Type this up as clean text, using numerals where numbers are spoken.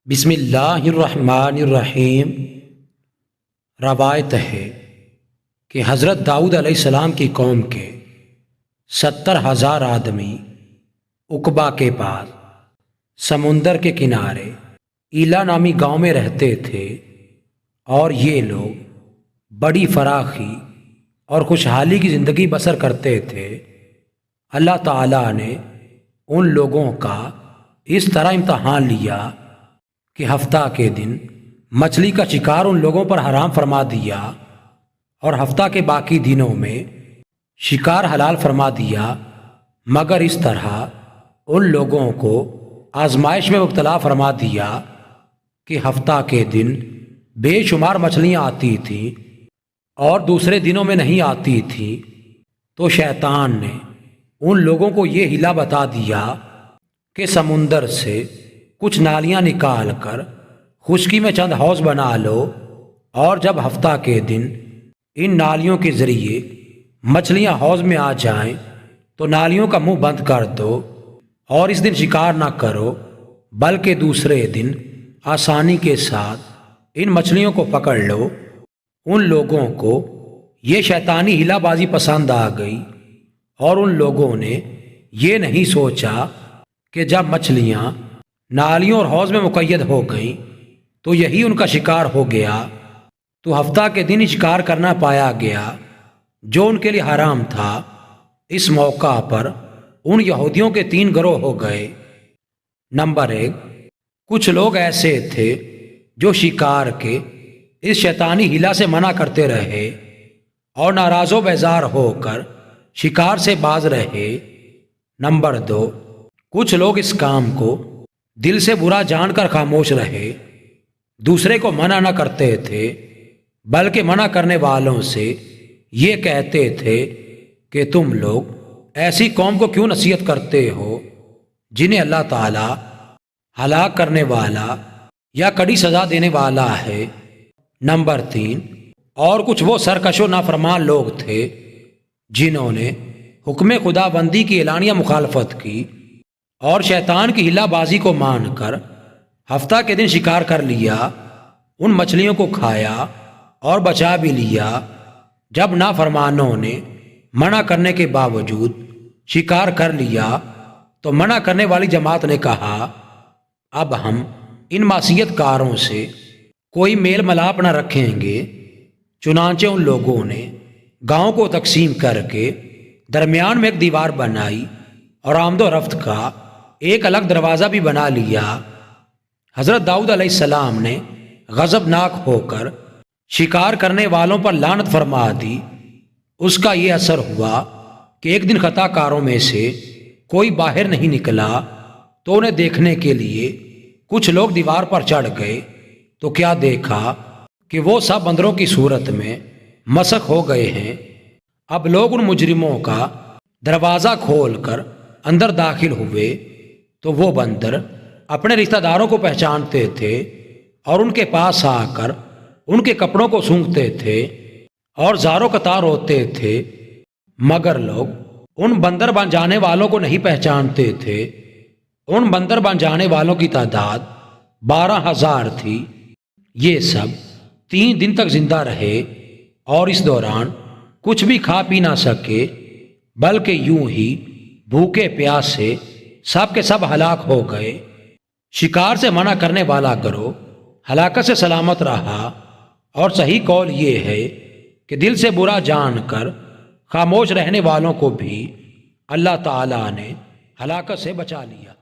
بسم اللہ الرحمن الرحیم۔ روایت ہے کہ حضرت داؤد علیہ السلام کی قوم کے 70,000 آدمی عقبہ کے پاس سمندر کے کنارے ایلا نامی گاؤں میں رہتے تھے، اور یہ لوگ بڑی فراخی اور خوشحالی کی زندگی بسر کرتے تھے۔ اللہ تعالیٰ نے ان لوگوں کا اس طرح امتحان لیا کہ ہفتہ کے دن مچھلی کا شکار ان لوگوں پر حرام فرما دیا، اور ہفتہ کے باقی دنوں میں شکار حلال فرما دیا، مگر اس طرح ان لوگوں کو آزمائش میں مبتلا فرما دیا کہ ہفتہ کے دن بے شمار مچھلیاں آتی تھیں اور دوسرے دنوں میں نہیں آتی تھیں۔ تو شیطان نے ان لوگوں کو یہ ہیلا بتا دیا کہ سمندر سے کچھ نالیاں نکال کر خشکی میں چند حوض بنا لو، اور جب ہفتہ کے دن ان نالیوں کے ذریعے مچھلیاں حوض میں آ جائیں تو نالیوں کا منہ بند کر دو، اور اس دن شکار نہ کرو، بلکہ دوسرے دن آسانی کے ساتھ ان مچھلیوں کو پکڑ لو۔ ان لوگوں کو یہ شیطانی ہیلا بازی پسند آ گئی، اور ان لوگوں نے یہ نہیں سوچا کہ جب مچھلیاں نالیوں اور حوض میں مقید ہو گئیں تو یہی ان کا شکار ہو گیا، تو ہفتہ کے دن ہی شکار کرنا پایا گیا جو ان کے لیے حرام تھا۔ اس موقع پر ان یہودیوں کے 3 گروہ ہو گئے۔ نمبر 1، کچھ لوگ ایسے تھے جو شکار کے اس شیطانی ہیلا سے منع کرتے رہے اور ناراض و بیزار ہو کر شکار سے باز رہے۔ نمبر 2، کچھ لوگ اس کام کو دل سے برا جان کر خاموش رہے، دوسرے کو منع نہ کرتے تھے، بلکہ منع کرنے والوں سے یہ کہتے تھے کہ تم لوگ ایسی قوم کو کیوں نصیحت کرتے ہو جنہیں اللہ تعالی ہلاک کرنے والا یا کڑی سزا دینے والا ہے۔ نمبر 3، اور کچھ وہ سرکش و نافرمان لوگ تھے جنہوں نے حکم خدا بندی کی اعلانیہ مخالفت کی اور شیطان کی ہیلا بازی کو مان کر ہفتہ کے دن شکار کر لیا، ان مچھلیوں کو کھایا اور بچا بھی لیا۔ جب نافرمانوں نے منع کرنے کے باوجود شکار کر لیا تو منع کرنے والی جماعت نے کہا، اب ہم ان معصیت کاروں سے کوئی میل ملاپ نہ رکھیں گے۔ چنانچہ ان لوگوں نے گاؤں کو تقسیم کر کے درمیان میں ایک دیوار بنائی اور آمد و رفت کا ایک الگ دروازہ بھی بنا لیا۔ حضرت داؤد علیہ السلام نے غضبناک ہو کر شکار کرنے والوں پر لعنت فرما دی۔ اس کا یہ اثر ہوا کہ ایک دن خطا کاروں میں سے کوئی باہر نہیں نکلا، تو انہیں دیکھنے کے لیے کچھ لوگ دیوار پر چڑھ گئے، تو کیا دیکھا کہ وہ سب بندروں کی صورت میں مسخ ہو گئے ہیں۔ اب لوگ ان مجرموں کا دروازہ کھول کر اندر داخل ہوئے تو وہ بندر اپنے رشتہ داروں کو پہچانتے تھے اور ان کے پاس آ کر ان کے کپڑوں کو سونگھتے تھے اور زاروں قطار ہوتے تھے، مگر لوگ ان بندر بن جانے والوں کو نہیں پہچانتے تھے۔ ان بندر بن جانے والوں کی تعداد 12,000 تھی۔ یہ سب 3 دن تک زندہ رہے اور اس دوران کچھ بھی کھا پی نہ سکے، بلکہ یوں ہی بھوکے پیاسے سب کے سب ہلاک ہو گئے۔ شکار سے منع کرنے والا گروہ ہلاکت سے سلامت رہا، اور صحیح قول یہ ہے کہ دل سے برا جان کر خاموش رہنے والوں کو بھی اللہ تعالیٰ نے ہلاکت سے بچا لیا۔